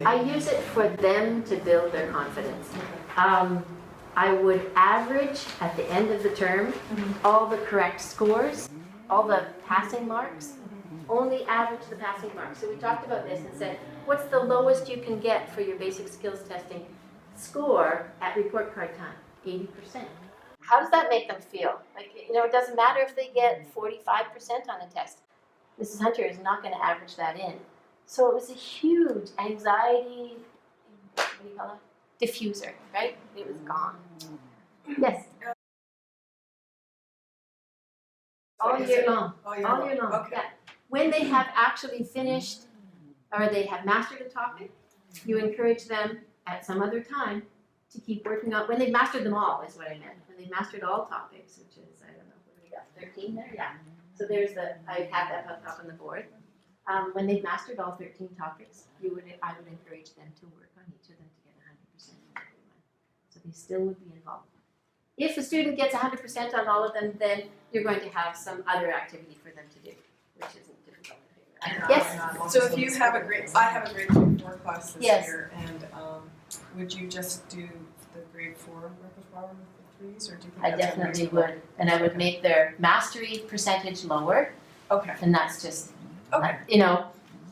I use it for them to build their confidence. I would average at the end of the term all the correct scores, all the passing marks, only average the passing marks. So we talked about this and said, what's the lowest you can get for your basic skills testing score at report card time? 80%. How does that make them feel? Like, it doesn't matter if they get 45% on a test. Mrs. Hunter is not going to average that in. So it was a huge anxiety, what do you call it? Diffuser, right? It was gone. Yes. All year long. All year long. Okay. Yeah. When they have actually finished or they have mastered a topic, you encourage them at some other time to keep working on, when they've mastered them all is what I meant. When they've mastered all topics, which is, I don't know, what do we got, 13 there? Yeah. So there's I had that up on the board. When they've mastered all 13 topics, I would encourage them to work on each of them to get 100% on everyone. So they still would be involved. If a student gets 100% on all of them, then you're going to have some other activity for them to do, which isn't difficult to figure out. Yes? So if you have I have a grade 3-4 class this Yes. year, and would you just do the grade 4 repertoire with the 3s, or do you think I that's definitely unreasonable? would. And I would make their mastery percentage lower, Okay. and that's just, Okay.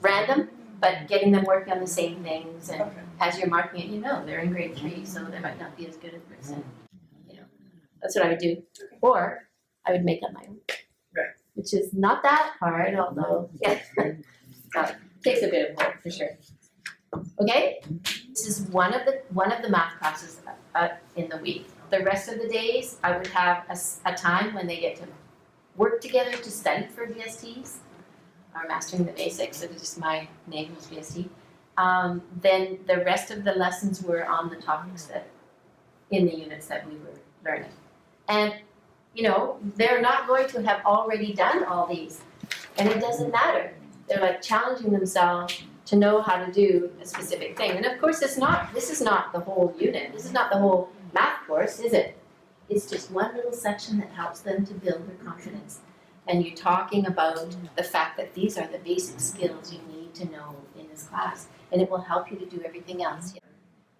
random, but getting them working on the same things, and Okay. as you're marking it, they're in grade 3, so they might not be as good at percent. That's what I would do. Or I would make up my own. Right. Which is not that hard, although, yeah, takes a bit of work for sure. Okay? This is one of the math classes in the week. The rest of the days, I would have a time when they get to work together to study for VSTs, or mastering the basics, so just my name was VST. Then the rest of the lessons were on the topics that, in the units that we were learning. And, they're not going to have already done all these, and it doesn't matter. They're like challenging themselves to know how to do a specific thing. And of course, this is not the whole unit. This is not the whole math course, is it? It's just one little section that helps them to build their confidence. And you're talking about the fact that these are the basic skills you need to know in this class, and it will help you to do everything else.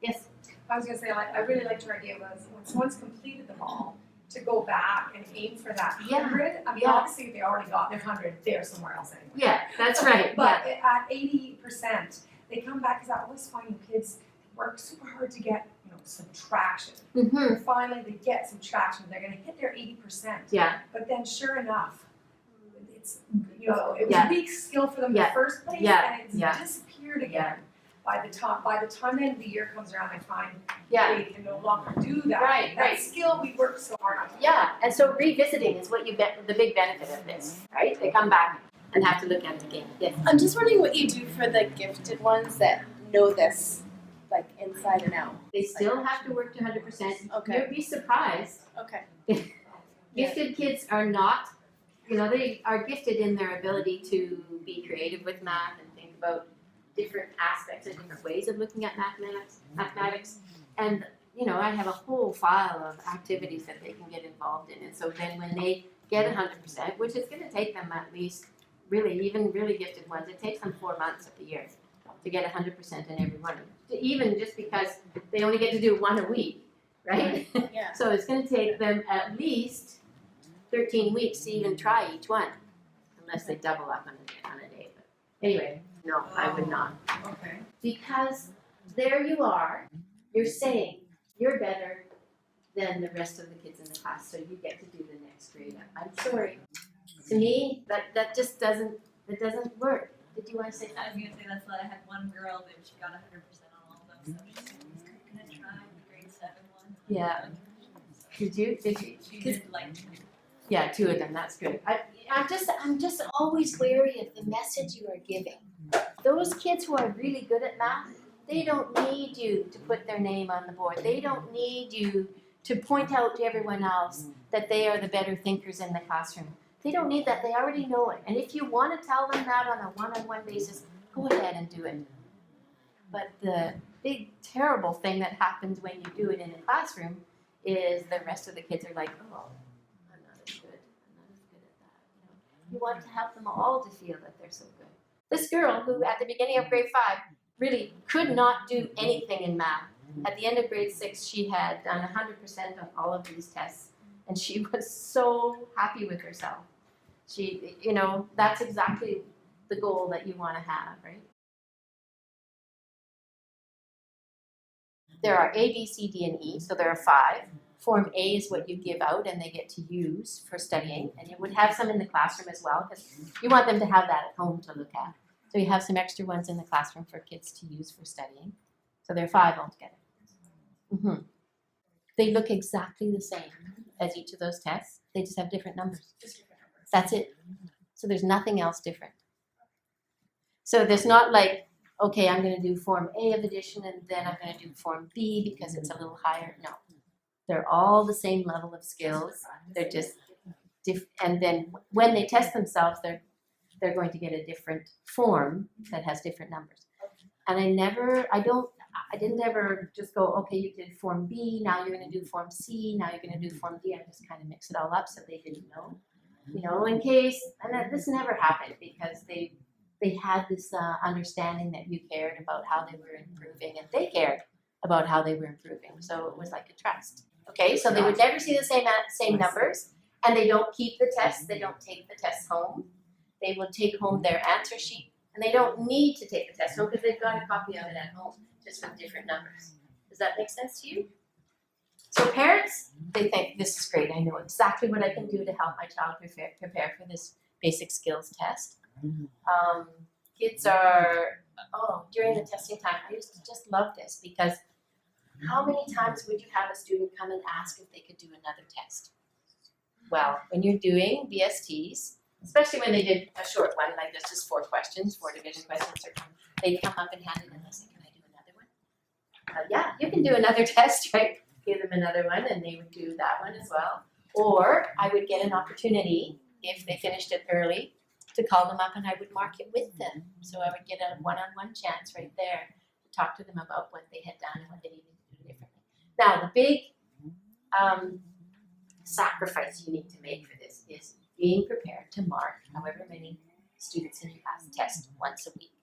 Yes? I was going to say, I really liked your idea was when someone's completed them all, to go back and aim for that 100. I mean, obviously, if they already got their 100, they're somewhere else anyway. Yeah, that's right. But at 80%, they come back, because I always find kids work super hard to get, subtraction. Mm-hmm. And finally, they get subtraction. They're going to hit their 80%. Yeah. But then, sure enough, it's, it was a weak skill for them in the first place, and it's disappeared again. By the time the end of the year comes around, I find they can no longer do that. That skill we worked so hard on. Yeah, and so revisiting is what the big benefit of this, right? They come back and have to look at it again. Yes. I'm just wondering what you do for the gifted ones that know this, like inside and out. They still have to work to 100%. Okay. You'd be surprised. Okay. Gifted kids are not, they are gifted in their ability to be creative with math and think about different aspects and different ways of looking at mathematics. And, I have a whole file of activities that they can get involved in. And so then when they get 100%, which is going to take them at least, even really gifted ones, it takes them 4 months of the year to get 100% in every one. Even just because they only get to do one a week, right? Yeah. So it's going to take them at least 13 weeks to even try each one, unless they double up on a day. But anyway, no, I would not. Okay. Because there you are, you're saying you're better than the rest of the kids in the class, so you get to do the next grade up. I'm sorry. To me, that just doesn't work. Did you want to say I that? was gonna say that's what I had one girl that she got 100% on all of them, so she's gonna try the grade 7 one. Yeah. Did you? She did like 2. Yeah, 2 of them. That's good. I'm just always wary of the message you are giving. Those kids who are really good at math, they don't need you to put their name on the board. They don't need you to point out to everyone else that they are the better thinkers in the classroom. They don't need that. They already know it. And if you want to tell them that on a one-on-one basis, go ahead and do it. But the big, terrible thing that happens when you do it in a classroom is the rest of the kids are like, oh, I'm not as good. I'm not as good at that. You want to help them all to feel that they're so good. This girl who at the beginning of grade 5 really could not do anything in math. At the end of grade 6, she had done 100% on all of these tests, and she was so happy with herself. She, you know, that's exactly the goal that you want to have, right? There are A, B, C, D, and E, so there are 5. Form A is what you give out and they get to use for studying, and you would have some in the classroom as well, because you want them to have that at home to look at. So you have some extra ones in the classroom for kids to use for studying. So there are 5 altogether. They look exactly the same as each of those tests. They just have different numbers. That's it. So there's nothing else different. So there's not like, okay, I'm going to do Form A of addition and then I'm going to do Form B because it's a little higher. No. They're all the same level of skills. They're just and then when they test themselves, they're going to get a different form that has different numbers. And I didn't ever just go, okay, you did Form B, now you're going to do Form C, now you're going to do Form D. I just kind of mix it all up so they didn't know. You know, in case, and this never happened because they had this understanding that you cared about how they were improving and they cared about how they were improving. So it was like a trust. Okay, so they would never see the same numbers, and they don't keep the tests, they don't take the tests home. They will take home their answer sheet, and they don't need to take the test home because they've got a copy of it at home, just with different numbers. Does that make sense to you? So parents, they think, this is great, I know exactly what I can do to help my child prepare for this basic skills test. Kids are, during the testing time, I used to just love this because how many times would you have a student come and ask if they could do another test? Well, when you're doing BSTs, especially when they did a short one, like this is 4 questions, 4 division questions, they'd come up and hand it in and say, can I do another one? Yeah, you can do another test, right? Give them another one and they would do that one as well. Or I would get an opportunity, if they finished it early, to call them up and I would mark it with them. So I would get a one-on-one chance right there to talk to them about what they had done and what they needed to do differently. Now, the big sacrifice you need to make for this is being prepared to mark however many students in your class test once a week.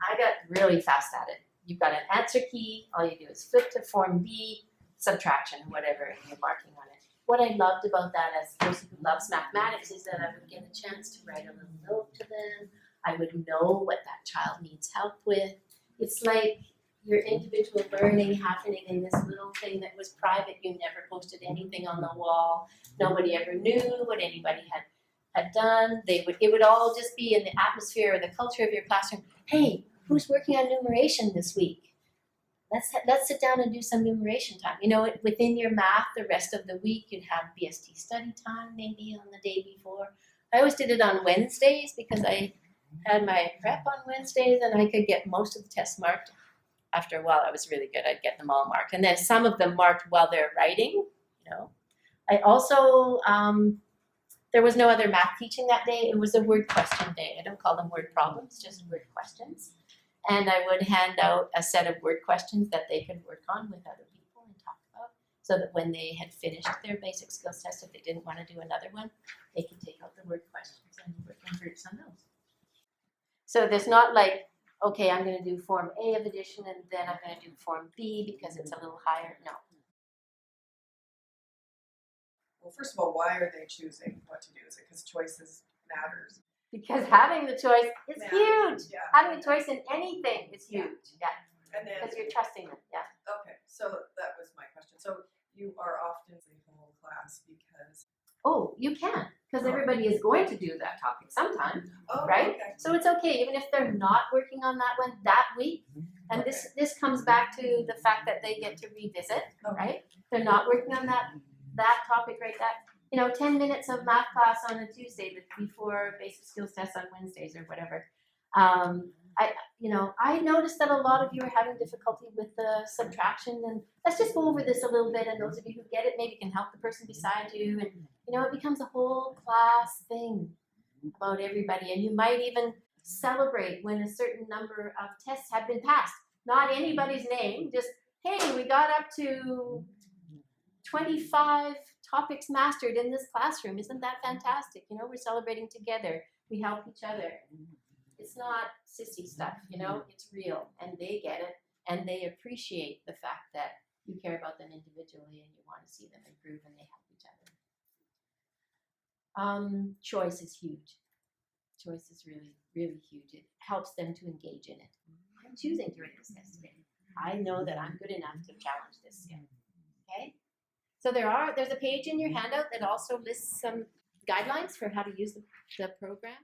I got really fast at it. You've got an answer key, all you do is flip to Form B, subtraction, whatever, and you're marking on it. What I loved about that as a person who loves mathematics is that I would get a chance to write a little note to them. I would know what that child needs help with. It's like your individual learning happening in this little thing that was private. You never posted anything on the wall. Nobody ever knew what anybody had done. It would all just be in the atmosphere or the culture of your classroom. Hey, who's working on numeration this week? Let's sit down and do some numeration time. You know, within your math, the rest of the week, you'd have BST study time maybe on the day before. I always did it on Wednesdays because I had my prep on Wednesdays and I could get most of the tests marked. After a while, I was really good. I'd get them all marked. And then some of them marked while they're writing, you know. I also, there was no other math teaching that day. It was a word question day. I don't call them word problems, just word questions. And I would hand out a set of word questions that they could work on with other people and talk about, so that when they had finished their basic skills test, if they didn't want to do another one, they could take out the word questions and work in groups on those. So there's not like, okay, I'm going to do Form A of addition and then I'm going to do Form B because it's a little higher. No. Well, first of all, why are they choosing what to do? Is it because choices matters? Because having the choice is huge. Yeah. Having a choice in anything is huge. Yeah. And then, Because you're trusting them. Yeah. okay, so that was my question. So you are often the whole class because. Oh, you can. Because everybody is going to do that topic sometime. Oh, Right? okay. So it's okay, even if they're not working on that one that week. And this comes back to the fact that they get to revisit, right? They're not working on that topic right that. 10 minutes of math class on a Tuesday before basic skills tests on Wednesdays or whatever. I noticed that a lot of you are having difficulty with the subtraction, and let's just go over this a little bit, and those of you who get it maybe can help the person beside you, and it becomes a whole class thing about everybody, and you might even celebrate when a certain number of tests have been passed. Not anybody's name, just, hey, we got up to 25 topics mastered in this classroom. Isn't that fantastic? We're celebrating together. We help each other. It's not sissy stuff, you know, it's real and they get it and they appreciate the fact that you care about them individually and you want to see them improve and they help each other. Choice is huge. Choice is really, really huge. It helps them to engage in it. I'm choosing to write this test today. I know that I'm good enough to challenge this skill. Okay? So there's a page in your handout that also lists some guidelines for how to use the program.